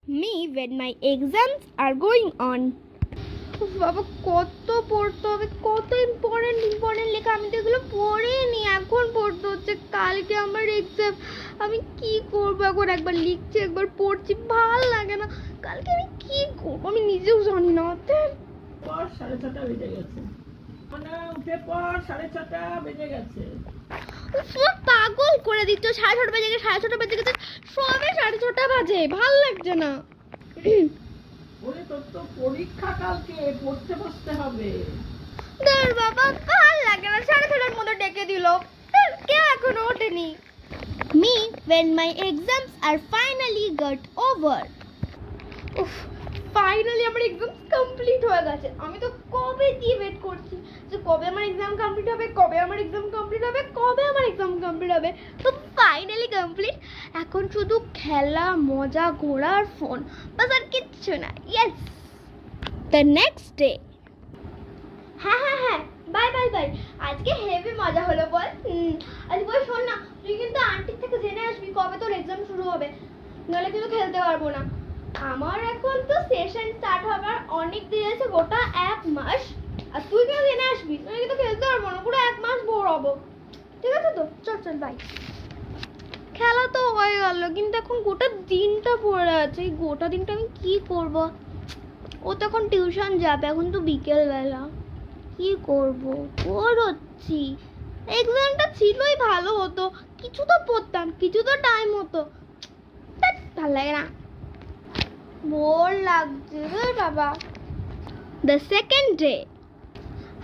me when my exams are going on. বাবা কত পড়তে হবে, কত ইম্পর্টেন্ট লেখা, আমি তো এগুলো পড়িনি, এখন পড়তে হচ্ছে। কালকে আমার এক্সাম, আমি কি করবো এখন? একবার লিখছি একবার পড়ছি, ভাল লাগে না। কালকে আমি কি করবো আমি নিজেও জানি না। 6:30 বেজে গেছে, মানে উঠে পর 6:30 বেজে গেছে। পাগল করে দিচ্ছ, 6:30 বেজে গেছে, 6:30 বেজে গেছে, সবে 6:30 বাজে, ভাল লাগছে না। ওরে তোর তো পরীক্ষা, কালকে পড়তে বসতে হবে। ধর বাবা, ভাল লাগে না, 6:30 মতো ডেকে দিল, কেউ এখনো ওঠেনি। Me when my exams are finally got over. উফ, ফাইনালি আমার এক্সাম কমপ্লিট হয়ে গেছে। আমি তো কবে দিয়ে ওয়েট করছি যে কবে আমার এক্সাম কমপ্লিট হবে, কবে আমার এক্সাম কমপ্লিট হবে, কবে আমার এক্সাম কমপ্লিট হবে। তো ফাইনালি কমপ্লিট। এখন শুধু খেলা, মজা, ঘোরা আর ফোন, বাস আর কিচ্ছু না। Yes, the next day. হ্যাঁ, বাই। আজকে হেভি মজা হলো বল। আজ বল, শোন না, তুই কিন্তু আন্টির থেকে জেনে আসবি কবে তোর এক্সাম শুরু হবে, নাহলে কিন্তু খেলতে পারবো না। আমার এখন তো সেশন স্টার্ট হবার অনেক দেরি আছে, গোটা 1 মাস। আর তুই কেন জেনে আসবি, তুই কিন্তু খেলতে পারবো না, পুরো 1 মাস বোর হবো। ঠিক আছে তো, চল বাই। খেলা তো হয়ে গেল, কিন্তু এখন গোটা দিনটা পড়ে আছে। এই গোটা দিনটা আমি কি করব? ও তো এখন টিউশন যাবে, এখন তো বিকেল বেলা। কি করব? বোর হচ্ছি। এক্সামটা ছিলই, ভালো হতো, কিছু তো পড়তাম, কিছু তো টাইম হতো। ভালো লাগে না, বোর লাগছে রে বাবা। The second day.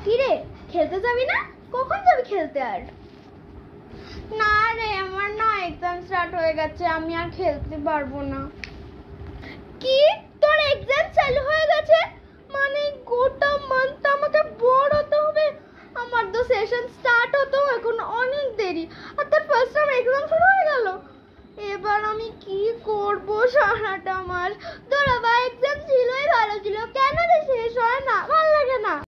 কি রে, খেলতে যাবি না? কখন যাবি খেলতে? আর না রে, আমার না এক্সাম স্টার্ট হয়ে গেছে, আমি আর খেলতে পারবো না। কি, তোর এক্সাম চালু হয়ে গেছে? মানে গোটা মান্থ আমাকে বোর হতে হবে? আমার তো সেশন স্টার্ট হতো এখন অনেক দেরি, আর তোর ফার্স্ট টাইম এক্সাম শুরু হয়ে গেল। এবার আমি কি করব সারাটা মাস? ধর